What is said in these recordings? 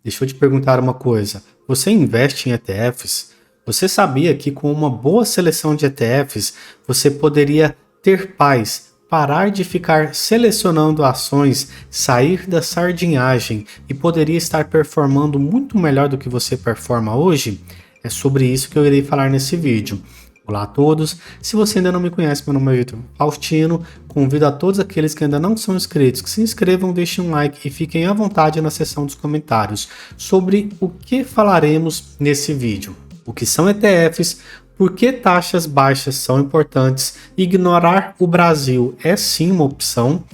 deixa eu te perguntar uma coisa. Você investe em ETFs? Você sabia que com uma boa seleção de ETFs, você poderia ter paz, parar de ficar selecionando ações, sair da sardinhagem e poderia estar performando muito melhor do que você performa hoje? É sobre isso que eu irei falar nesse vídeo. Olá a todos, se você ainda não me conhece, meu nome é Vitor Faustino, convido a todos aqueles que ainda não são inscritos que se inscrevam, deixem um like e fiquem à vontade na seção dos comentários sobre o que falaremos nesse vídeo. O que são ETFs, por que taxas baixas são importantes, ignorar o Brasil é sim uma opção,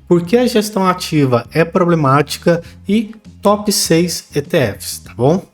por que a gestão ativa é problemática e top 6 ETFs, tá bom?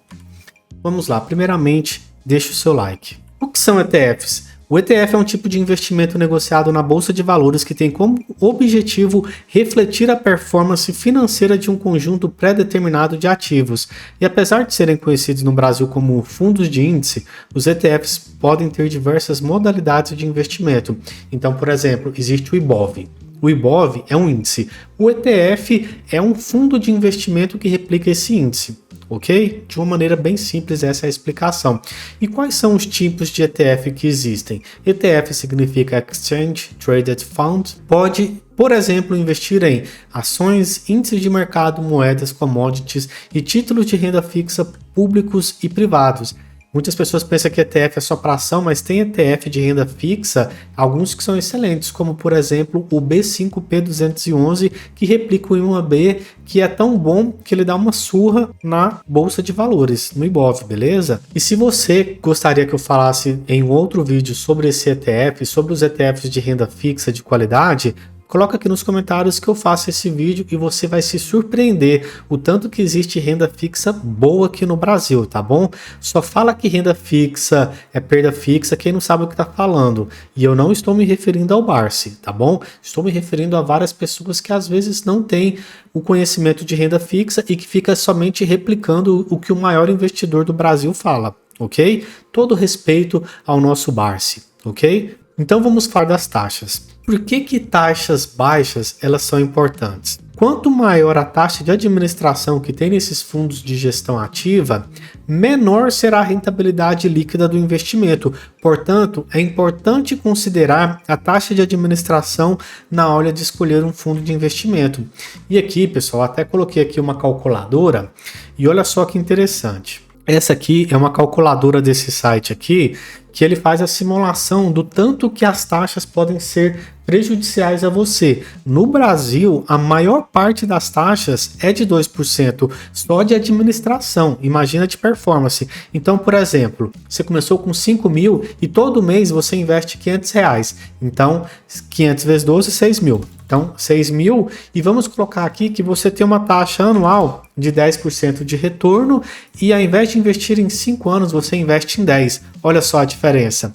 Vamos lá, primeiramente, deixe o seu like. O que são ETFs? O ETF é um tipo de investimento negociado na Bolsa de Valores que tem como objetivo refletir a performance financeira de um conjunto pré-determinado de ativos. E apesar de serem conhecidos no Brasil como fundos de índice, os ETFs podem ter diversas modalidades de investimento. Então, por exemplo, existe o IBOV. O IBOV é um índice. O ETF é um fundo de investimento que replica esse índice. Ok? De uma maneira bem simples, essa é a explicação. E quais são os tipos de ETF que existem? ETF significa Exchange Traded Fund. Pode, por exemplo, investir em ações, índices de mercado, moedas, commodities e títulos de renda fixa públicos e privados. Muitas pessoas pensam que ETF é só para ação, mas tem ETF de renda fixa, alguns que são excelentes, como por exemplo o B5P211, que replica o I1B, que é tão bom que ele dá uma surra na Bolsa de Valores, no IBOV, beleza? E se você gostaria que eu falasse em um outro vídeo sobre esse ETF, sobre os ETFs de renda fixa de qualidade, coloca aqui nos comentários que eu faço esse vídeo e você vai se surpreender o tanto que existe renda fixa boa aqui no Brasil, tá bom? Só fala que renda fixa é perda fixa quem não sabe o que tá falando. E eu não estou me referindo ao Barsi, tá bom? Estou me referindo a várias pessoas que às vezes não têm o conhecimento de renda fixa e que fica somente replicando o que o maior investidor do Brasil fala, ok? Todo respeito ao nosso Barsi, ok? Então vamos falar das taxas. Por que taxas baixas elas são importantes? Quanto maior a taxa de administração que tem nesses fundos de gestão ativa, menor será a rentabilidade líquida do investimento. Portanto, é importante considerar a taxa de administração na hora de escolher um fundo de investimento. E aqui, pessoal, até coloquei aqui uma calculadora e olha só que interessante. Essa aqui é uma calculadora desse site aqui, que ele faz a simulação do tanto que as taxas podem ser prejudiciais a você. No Brasil, a maior parte das taxas é de 2%, só de administração, imagina de performance. Então, por exemplo, você começou com 5 mil e todo mês você investe R$500. Então, 500 vezes 12, 6 mil. Então, 6 mil, e vamos colocar aqui que você tem uma taxa anual de 10% de retorno e ao invés de investir em 5 anos, você investe em 10. Olha só a diferença.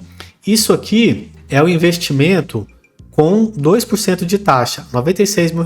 Isso aqui é o investimento com 2% de taxa, R$96 mil.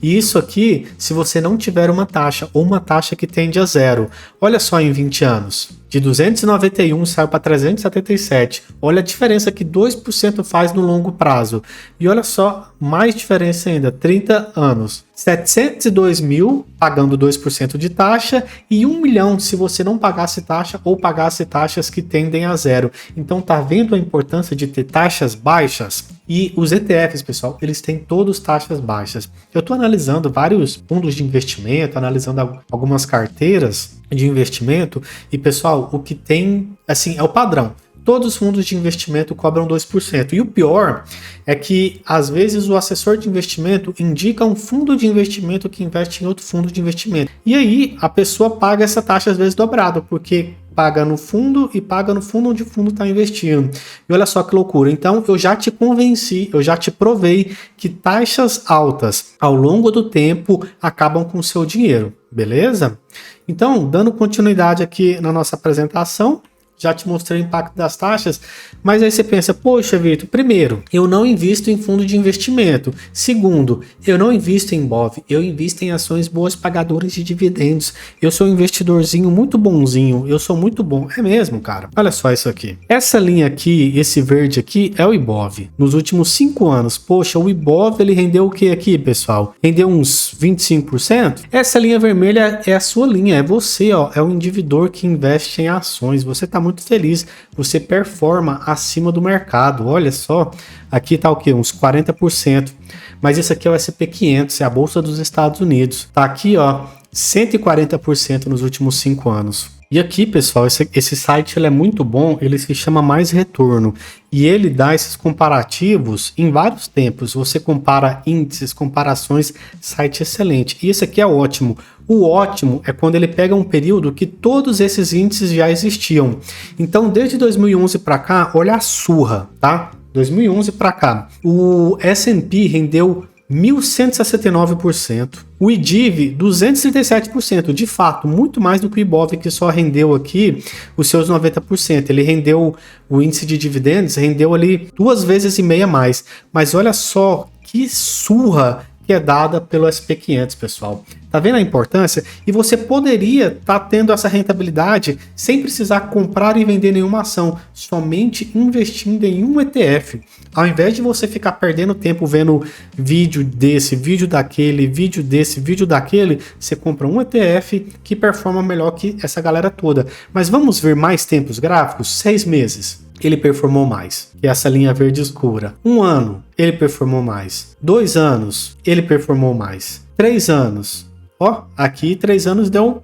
E isso aqui, se você não tiver uma taxa ou uma taxa que tende a zero. Olha só em 20 anos. De 291 saiu para 377. Olha a diferença que 2% faz no longo prazo. E olha só, mais diferença ainda, 30 anos. 702 mil pagando 2% de taxa e 1 milhão se você não pagasse taxa ou pagasse taxas que tendem a zero. Então tá vendo a importância de ter taxas baixas? E os ETFs, pessoal, eles têm todos taxas baixas. Eu estou analisando vários fundos de investimento, analisando algumas carteiras de investimento e, pessoal, o que tem, assim, é o padrão. Todos os fundos de investimento cobram 2%. E o pior é que, às vezes, o assessor de investimento indica um fundo de investimento que investe em outro fundo de investimento. E aí, a pessoa paga essa taxa, às vezes, dobrada, porque paga no fundo e paga no fundo onde o fundo está investindo. E olha só que loucura. Então, eu já te convenci, eu já te provei que taxas altas ao longo do tempo acabam com o seu dinheiro, beleza? Então, dando continuidade aqui na nossa apresentação, já te mostrei o impacto das taxas, mas aí você pensa, poxa, Vitor, primeiro, eu não invisto em fundo de investimento. Segundo, eu não invisto em IBOV, eu invisto em ações boas pagadoras de dividendos. Eu sou um investidorzinho muito bonzinho, eu sou muito bom. É mesmo, cara. Olha só isso aqui. Essa linha aqui, esse verde aqui, é o IBOV. Nos últimos 5 anos, poxa, o IBOV, ele rendeu o que aqui, pessoal? Rendeu uns 25%? Essa linha vermelha é a sua linha, é você, ó, é o indivíduo que investe em ações. Você tá muito feliz, você performa acima do mercado. Olha só, aqui tá o que? Uns 40%. Mas isso aqui é o S&P 500, é a Bolsa dos Estados Unidos. Tá aqui, ó, 140% nos últimos 5 anos. E aqui, pessoal, esse site ele é muito bom, ele se chama Mais Retorno. E ele dá esses comparativos em vários tempos. Você compara índices, comparações, site excelente. E esse aqui é ótimo. O ótimo é quando ele pega um período que todos esses índices já existiam. Então, desde 2011 para cá, olha a surra, tá? 2011 para cá, o S&P rendeu 1.169%, o IDIV 237%, de fato, muito mais do que o IBOV, que só rendeu aqui os seus 90%. Ele rendeu, o índice de dividendos rendeu ali 2,5 vezes mais, mas olha só que surra que é dada pelo S&P 500, pessoal. Tá vendo a importância? E você poderia estar tendo essa rentabilidade sem precisar comprar e vender nenhuma ação, somente investindo em um ETF. Ao invés de você ficar perdendo tempo vendo vídeo desse, vídeo daquele, vídeo desse, vídeo daquele, você compra um ETF que performa melhor que essa galera toda. Mas vamos ver mais tempos gráficos? 6 meses. Ele performou mais, que é essa linha verde escura. 1 ano, ele performou mais. 2 anos, ele performou mais. 3 anos, ó, aqui 3 anos deu...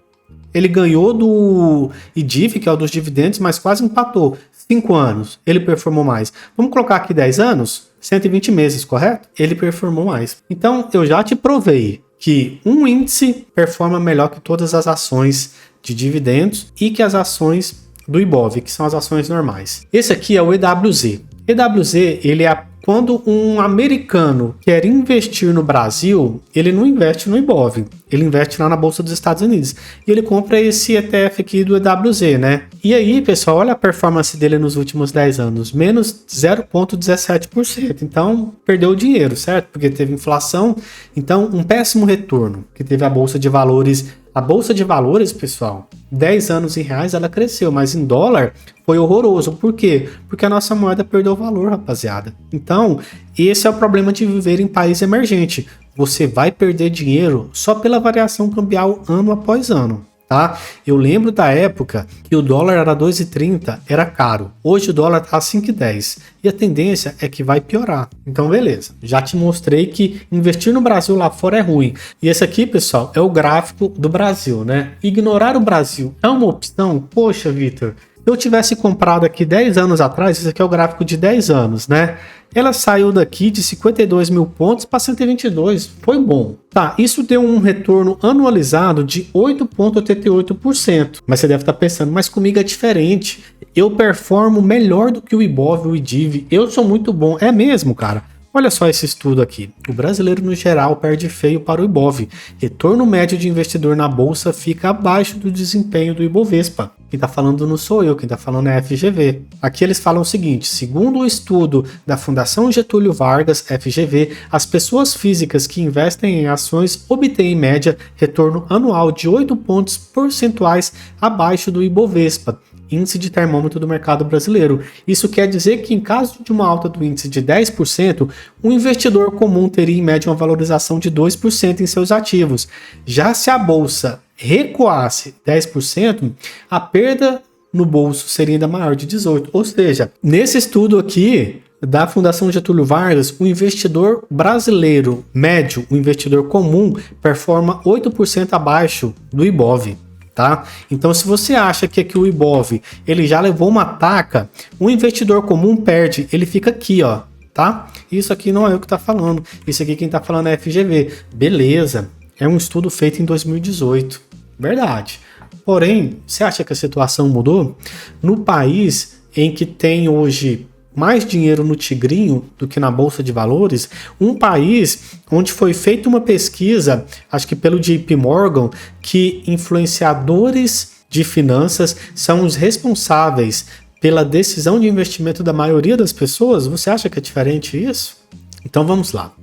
Ele ganhou do IDIV, que é o dos dividendos, mas quase empatou. 5 anos, ele performou mais. Vamos colocar aqui 10 anos? 120 meses, correto? Ele performou mais. Então, eu já te provei que um índice performa melhor que todas as ações de dividendos e que as ações do IBOV, que são as ações normais. Esse aqui é o EWZ. EWZ, ele é quando um americano quer investir no Brasil, ele não investe no IBOV, ele investe lá na Bolsa dos Estados Unidos. E ele compra esse ETF aqui do EWZ, né? E aí, pessoal, olha a performance dele nos últimos 10 anos, menos 0,17%. Então, perdeu o dinheiro, certo? Porque teve inflação. Então, um péssimo retorno que teve a Bolsa de Valores. A Bolsa de Valores, pessoal, 10 anos em reais ela cresceu, mas em dólar foi horroroso. Por quê? Porque a nossa moeda perdeu valor, rapaziada. Então, esse é o problema de viver em país emergente. Você vai perder dinheiro só pela variação cambial ano após ano. Tá? Eu lembro da época que o dólar era 2,30, era caro. Hoje o dólar tá 5,10 e a tendência é que vai piorar. Então beleza, já te mostrei que investir no Brasil lá fora é ruim. E esse aqui, pessoal, é o gráfico do Brasil, né? Ignorar o Brasil é uma opção? Poxa, Vitor, se eu tivesse comprado aqui 10 anos atrás, esse aqui é o gráfico de 10 anos, né? Ela saiu daqui de 52 mil pontos para 122. Foi bom. Tá, isso deu um retorno anualizado de 8,88%. Mas você deve estar pensando, mas comigo é diferente. Eu performo melhor do que o IBOV, o IDIV. Eu sou muito bom. É mesmo, cara? Olha só esse estudo aqui. O brasileiro, no geral, perde feio para o IBOV. Retorno médio de investidor na bolsa fica abaixo do desempenho do Ibovespa. Quem está falando não sou eu, quem está falando é a FGV. Aqui eles falam o seguinte: segundo o estudo da Fundação Getúlio Vargas, FGV, as pessoas físicas que investem em ações obtêm, em média, retorno anual de 8 pontos percentuais abaixo do Ibovespa, índice de termômetro do mercado brasileiro. Isso quer dizer que, em caso de uma alta do índice de 10%, um investidor comum teria em média uma valorização de 2% em seus ativos. Já se a bolsa recuasse 10%, a perda no bolso seria ainda maior, de 18%. Ou seja, nesse estudo aqui da Fundação Getúlio Vargas, o investidor brasileiro médio, o investidor comum, performa 8% abaixo do IBOV. Tá? Então, se você acha que aqui o IBOV ele já levou uma taca, o investidor comum perde, ele fica aqui, ó, tá? Isso aqui não é eu que tá falando, isso aqui quem tá falando é a FGV. Beleza, é um estudo feito em 2018, verdade. Porém, você acha que a situação mudou? No país em que tem hoje mais dinheiro no tigrinho do que na Bolsa de Valores, um país onde foi feita uma pesquisa, acho que pelo JP Morgan, que influenciadores de finanças são os responsáveis pela decisão de investimento da maioria das pessoas? Você acha que é diferente isso? Então vamos lá.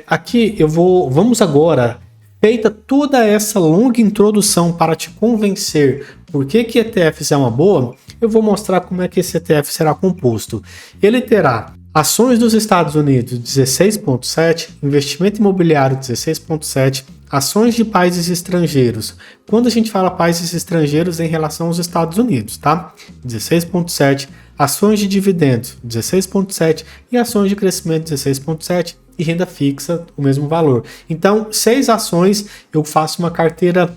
Aqui vamos agora, feita toda essa longa introdução para te convencer por que ETFs é uma boa, eu vou mostrar como é que esse ETF será composto. Ele terá ações dos Estados Unidos 16,7, investimento imobiliário 16,7, ações de países estrangeiros. Quando a gente fala países estrangeiros em relação aos Estados Unidos, tá? 16,7, ações de dividendos 16,7 e ações de crescimento 16,7 e renda fixa o mesmo valor. Então, 6 ações eu faço uma carteira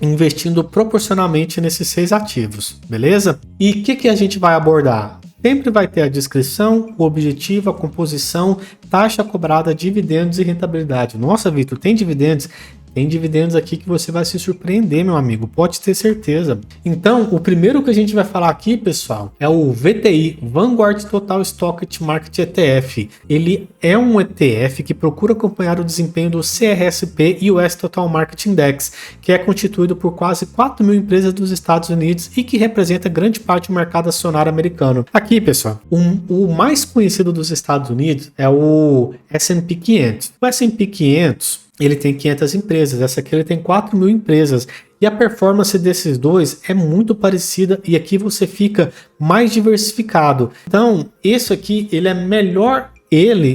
investindo proporcionalmente nesses 6 ativos, beleza? E o que a gente vai abordar? Sempre vai ter a descrição, o objetivo, a composição, taxa cobrada, dividendos e rentabilidade. Nossa, Vitor, tem dividendos? Tem dividendos aqui que você vai se surpreender, meu amigo, pode ter certeza. Então, o primeiro que a gente vai falar aqui, pessoal, é o VTI, Vanguard Total Stock Market ETF. Ele é um ETF que procura acompanhar o desempenho do CRSP US Total Market Index, que é constituído por quase 4 mil empresas dos Estados Unidos e que representa grande parte do mercado acionário americano. Aqui, pessoal, o mais conhecido dos Estados Unidos é o S&P 500. O S&P 500 ele tem 500 empresas, essa aqui ele tem 4 mil empresas. E a performance desses dois é muito parecida e aqui você fica mais diversificado. Então, esse aqui ele é melhor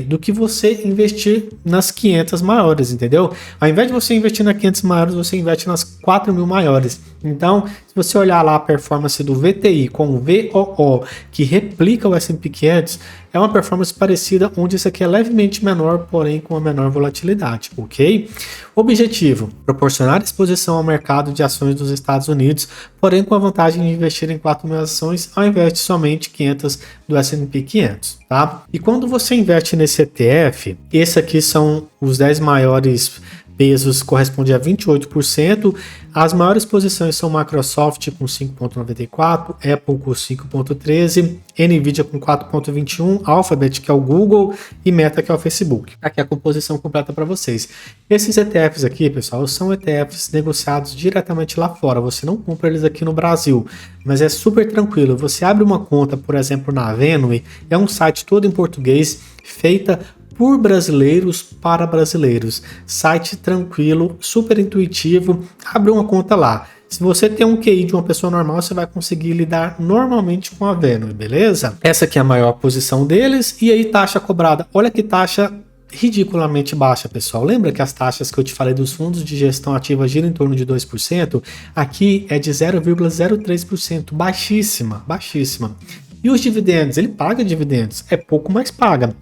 do que você investir nas 500 maiores, entendeu? Ao invés de você investir nas 500 maiores, você investe nas 4 mil maiores. Então, se você olhar lá a performance do VTI com o VOO, que replica o S&P 500, é uma performance parecida, onde isso aqui é levemente menor, porém com uma menor volatilidade, ok? Objetivo: proporcionar exposição ao mercado de ações dos Estados Unidos, porém com a vantagem de investir em 4 mil ações ao invés de somente 500 do S&P 500, tá? E quando você investe nesse ETF, esse aqui são os 10 maiores pesos, corresponde a 28%. As maiores posições são Microsoft com 5,94, Apple com 5,13, Nvidia com 4,21, Alphabet, que é o Google, e Meta, que é o Facebook. Aqui é a composição completa para vocês. Esses ETFs aqui, pessoal, são ETFs negociados diretamente lá fora. Você não compra eles aqui no Brasil, mas é super tranquilo. Você abre uma conta, por exemplo, na Venue, é um site todo em português, feita por brasileiros para brasileiros. Site tranquilo, super intuitivo, abre uma conta lá. Se você tem um QI de uma pessoa normal, você vai conseguir lidar normalmente com a Venue, beleza? Essa aqui é a maior posição deles, e aí taxa cobrada. Olha que taxa ridiculamente baixa, pessoal. Lembra que as taxas que eu te falei dos fundos de gestão ativa giram em torno de 2%? Aqui é de 0,03%, baixíssima, baixíssima. E os dividendos? Ele paga dividendos, é pouco, mas paga.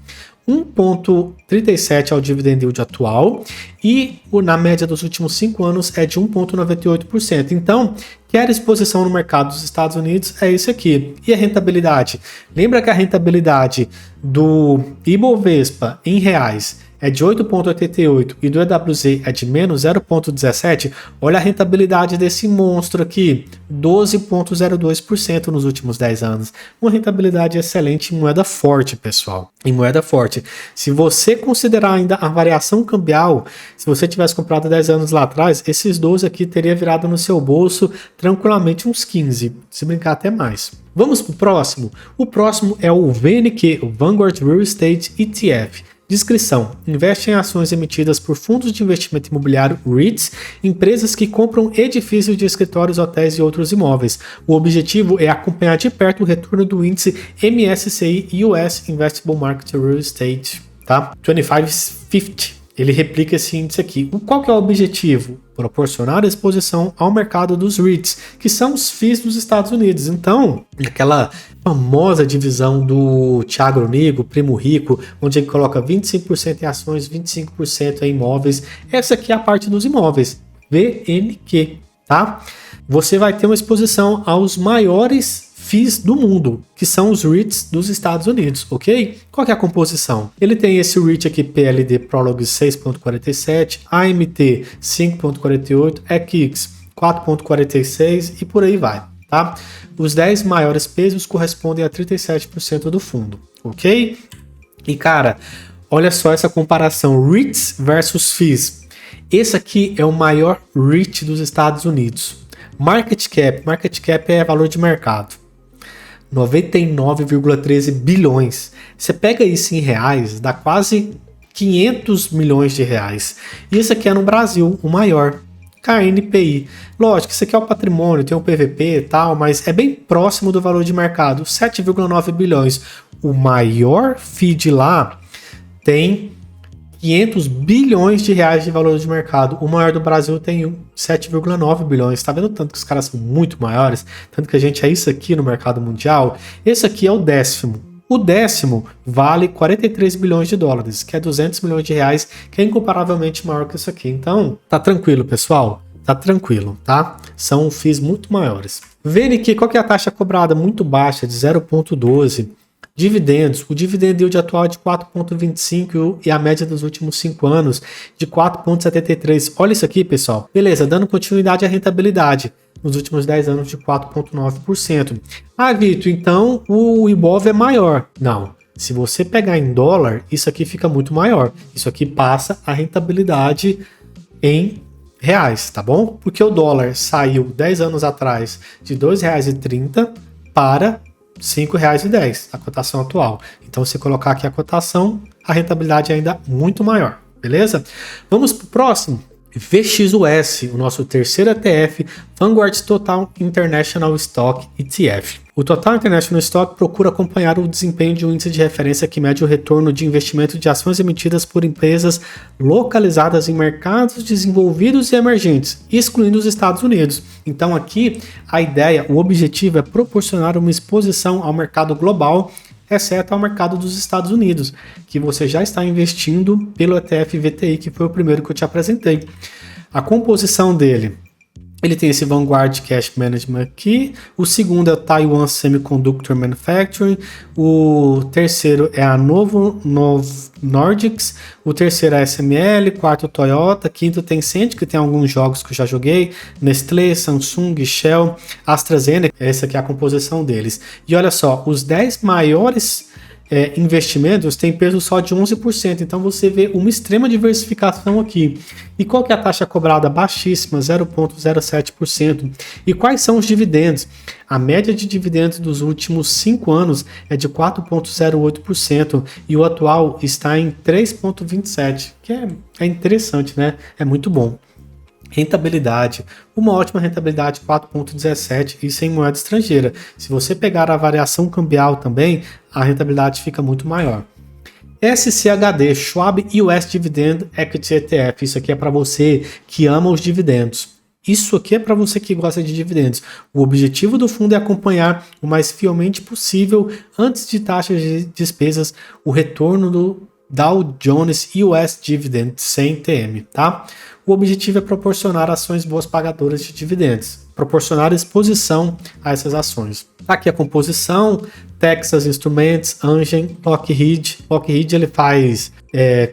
1,37 é o dividend yield atual e na média dos últimos 5 anos é de 1,98%. Então, quer exposição no mercado dos Estados Unidos, é isso aqui. E a rentabilidade? Lembra que a rentabilidade do Ibovespa em reais é de 8,88 e do EWZ é de menos 0,17, olha a rentabilidade desse monstro aqui, 12,02% nos últimos 10 anos. Uma rentabilidade excelente em moeda forte, pessoal. Em moeda forte. Se você considerar ainda a variação cambial, se você tivesse comprado 10 anos lá atrás, esses 12 aqui teria virado no seu bolso tranquilamente uns 15, se brincar até mais. Vamos para o próximo? O próximo é o VNQ, o Vanguard Real Estate ETF. Descrição: investe em ações emitidas por fundos de investimento imobiliário REITs, empresas que compram edifícios de escritórios, hotéis e outros imóveis. O objetivo é acompanhar de perto o retorno do índice MSCI US Investable Market Real Estate, tá? 2550. Ele replica esse índice aqui. Qual que é o objetivo? Proporcionar exposição ao mercado dos REITs, que são os FIIs dos Estados Unidos. Então, aquela famosa divisão do Thiago Negro, Primo Rico, onde ele coloca 25% em ações, 25% em imóveis. Essa aqui é a parte dos imóveis, VNQ, tá? Você vai ter uma exposição aos maiores FIIs do mundo, que são os REITs dos Estados Unidos, ok? Qual que é a composição? Ele tem esse REIT aqui, PLD Prolog 6,47, AMT 5,48, EQX 4,46 e por aí vai, tá? Os 10 maiores pesos correspondem a 37% do fundo, ok? E cara, olha só essa comparação, REITs versus FIIs. Esse aqui é o maior REIT dos Estados Unidos. Market cap é valor de mercado. 99,13 bilhões. Você pega isso em reais, dá quase 500 milhões de reais. Isso aqui é no Brasil, o maior. KNPI. Lógico, isso aqui é o patrimônio, tem o PVP e tal, mas é bem próximo do valor de mercado, 7,9 bilhões. O maior feed lá tem 500 bilhões de reais de valor de mercado. O maior do Brasil tem 7,9 bilhões. Tá vendo tanto que os caras são muito maiores? Tanto que a gente é isso aqui no mercado mundial. Esse aqui é o 10º. O 10º vale 43 bilhões de dólares, que é 200 milhões de reais, que é incomparavelmente maior que isso aqui. Então, tá tranquilo, pessoal? Tá tranquilo, tá? São FIIs muito maiores. Vendo aqui, qual que é a taxa cobrada? Muito baixa, de 0,12. Dividendos, o dividend yield atual é de 4,25 e a média dos últimos 5 anos de 4,73. Olha isso aqui, pessoal. Beleza, dando continuidade à rentabilidade nos últimos 10 anos de 4,9%. Ah, Vitor, então o Ibov é maior. Não, se você pegar em dólar, isso aqui fica muito maior. Isso aqui passa a rentabilidade em reais, tá bom? Porque o dólar saiu 10 anos atrás de R$ 2,30 para R$ 5,10, a cotação atual. Então, se colocar aqui a cotação, a rentabilidade é ainda muito maior, beleza? Vamos para o próximo. VXUS, o nosso terceiro ETF, Vanguard Total International Stock ETF. O Total International Stock procura acompanhar o desempenho de um índice de referência que mede o retorno de investimento de ações emitidas por empresas localizadas em mercados desenvolvidos e emergentes, excluindo os Estados Unidos. Então aqui a ideia, o objetivo é proporcionar uma exposição ao mercado global, exceto ao mercado dos Estados Unidos, que você já está investindo pelo ETF VTI, que foi o primeiro que eu te apresentei. A composição dele, ele tem esse Vanguard Cash Management aqui, o segundo é o Taiwan Semiconductor Manufacturing, o terceiro é a Novo Nordics, o terceiro é a SML, quarto Toyota, quinto Tencent, que tem alguns jogos que eu já joguei, Nestlé, Samsung, Shell, AstraZeneca, essa aqui é a composição deles. E olha só, os 10 maiores investimentos têm peso só de 11%, então você vê uma extrema diversificação aqui. E qual que é a taxa cobrada? Baixíssima, 0,07%. E quais são os dividendos? A média de dividendos dos últimos 5 anos é de 4,08% e o atual está em 3,27%, que é interessante, né? É muito bom. Rentabilidade, uma ótima rentabilidade, 4,17, isso em moeda estrangeira. Se você pegar a variação cambial também, a rentabilidade fica muito maior. SCHD, Schwab US Dividend Equity ETF, isso aqui é para você que ama os dividendos. Isso aqui é para você que gosta de dividendos. O objetivo do fundo é acompanhar o mais fielmente possível, antes de taxas de despesas, o retorno do Dow Jones US Dividend sem TM, tá? O objetivo é proporcionar ações boas pagadoras de dividendos, proporcionar exposição a essas ações. Tá aqui a composição, Texas Instruments, Amgen, Lockheed. Lockheed ele faz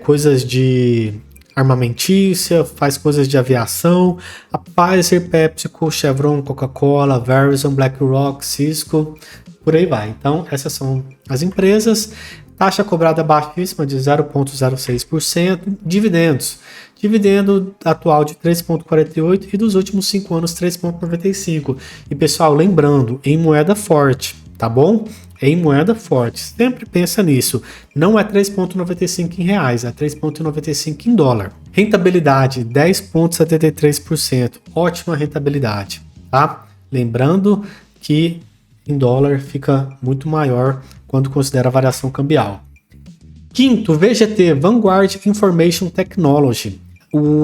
coisas de armamentícia, faz coisas de aviação, a Pfizer, PepsiCo, Chevron, Coca-Cola, Verizon, BlackRock, Cisco, por aí vai. Então essas são as empresas. Taxa cobrada baixíssima de 0,06%. Dividendos. Dividendo atual de 3,48% e dos últimos 5 anos 3,95%. E pessoal, lembrando, em moeda forte, tá bom? Em moeda forte. Sempre pensa nisso. Não é 3,95 em reais, é 3,95 em dólar. Rentabilidade 10,73%. Ótima rentabilidade, tá? Lembrando que em dólar fica muito maior quando considera a variação cambial. Quinto, VGT, Vanguard Information Technology.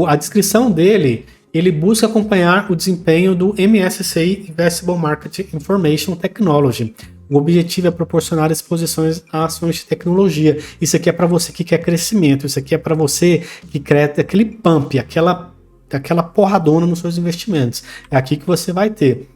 A descrição dele, ele busca acompanhar o desempenho do MSCI Investable Market Information Technology. O objetivo é proporcionar exposições a ações de tecnologia. Isso aqui é para você que quer crescimento, isso aqui é para você que quer aquele pump, aquela porradona nos seus investimentos. É aqui que você vai ter.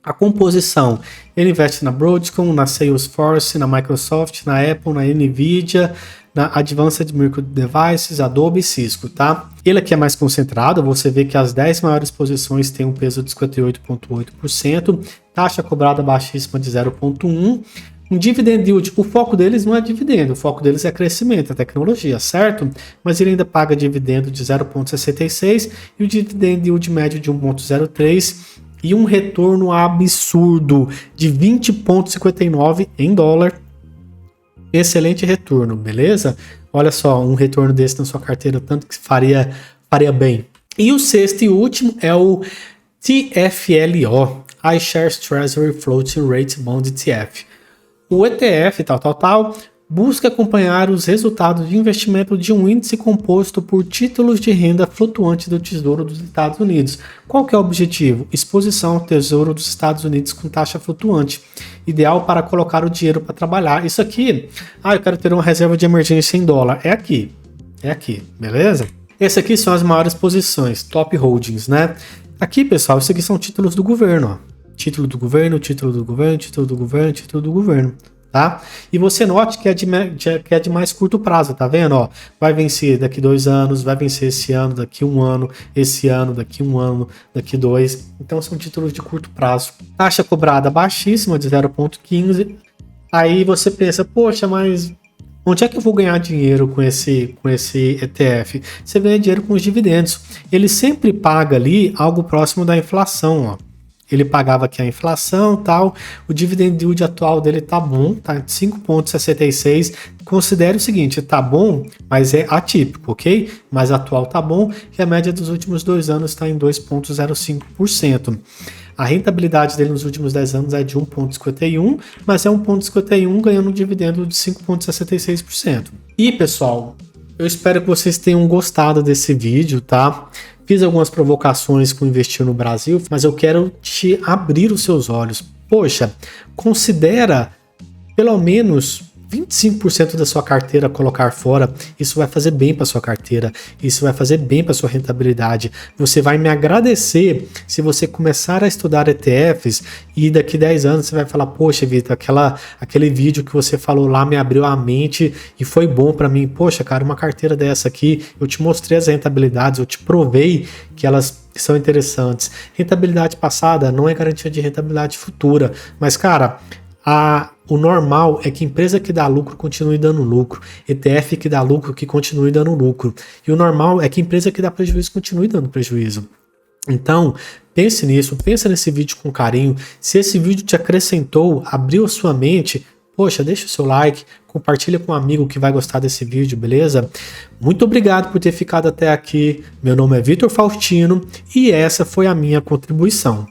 A composição, ele investe na Broadcom, na Salesforce, na Microsoft, na Apple, na Nvidia, na Advanced Micro Devices, Adobe e Cisco, tá? Ele aqui é mais concentrado, você vê que as 10 maiores posições têm um peso de 58,8%, taxa cobrada baixíssima de 0,1%, um dividend yield, o foco deles não é dividendo, o foco deles é crescimento, é tecnologia, certo? Mas ele ainda paga dividendo de 0,66% e o dividend yield médio de 1,03%, e um retorno absurdo de 20,59 em dólar. Excelente retorno, beleza? Olha só, um retorno desse na sua carteira, tanto que faria bem. E o sexto e último é o TFLO, iShares Treasury Floating Rate Bond ETF. O ETF, busca acompanhar os resultados de investimento de um índice composto por títulos de renda flutuante do Tesouro dos Estados Unidos. Qual que é o objetivo? Exposição ao Tesouro dos Estados Unidos com taxa flutuante, ideal para colocar o dinheiro para trabalhar. Isso aqui, eu quero ter uma reserva de emergência em dólar. É aqui, beleza? Esse aqui são as maiores posições, top holdings, né? Aqui, pessoal, isso aqui são títulos do governo, ó. Título do governo, título do governo, título do governo, título do governo. Tá? E você note que é de mais curto prazo, tá vendo? Ó, vai vencer daqui 2 anos, vai vencer esse ano, daqui 1 ano, esse ano, daqui 1 ano, daqui 2. Então são títulos de curto prazo. Taxa cobrada baixíssima, de 0,15. Aí você pensa, poxa, mas onde é que eu vou ganhar dinheiro com esse ETF? Você ganha dinheiro com os dividendos. Ele sempre paga ali algo próximo da inflação, ó. Ele pagava aqui a inflação, tal. O dividend yield atual dele tá bom, tá 5,66. Considere o seguinte, tá bom, mas é atípico, ok? Mas atual tá bom e a média dos últimos 2 anos está em 2,05%. A rentabilidade dele nos últimos 10 anos é de 1,51, mas é 1,51 ganhando um dividendo de 5,66%. E, pessoal, eu espero que vocês tenham gostado desse vídeo, tá? Fiz algumas provocações com investir no Brasil, mas eu quero te abrir os seus olhos. Poxa, considera pelo menos 25% da sua carteira colocar fora. Isso vai fazer bem para sua carteira, isso vai fazer bem para sua rentabilidade. Você vai me agradecer se você começar a estudar ETFs e daqui 10 anos você vai falar, poxa, Vitor, aquele vídeo que você falou lá me abriu a mente e foi bom para mim. Poxa, cara, uma carteira dessa aqui, eu te mostrei as rentabilidades, eu te provei que elas são interessantes. Rentabilidade passada não é garantia de rentabilidade futura, mas, cara, o normal é que empresa que dá lucro continue dando lucro, ETF que dá lucro que continue dando lucro, e o normal é que empresa que dá prejuízo continue dando prejuízo. Então, pense nisso, pensa nesse vídeo com carinho. Se esse vídeo te acrescentou, abriu a sua mente, poxa, deixa o seu like, compartilha com um amigo que vai gostar desse vídeo, beleza? Muito obrigado por ter ficado até aqui. Meu nome é Vitor Faustino e essa foi a minha contribuição.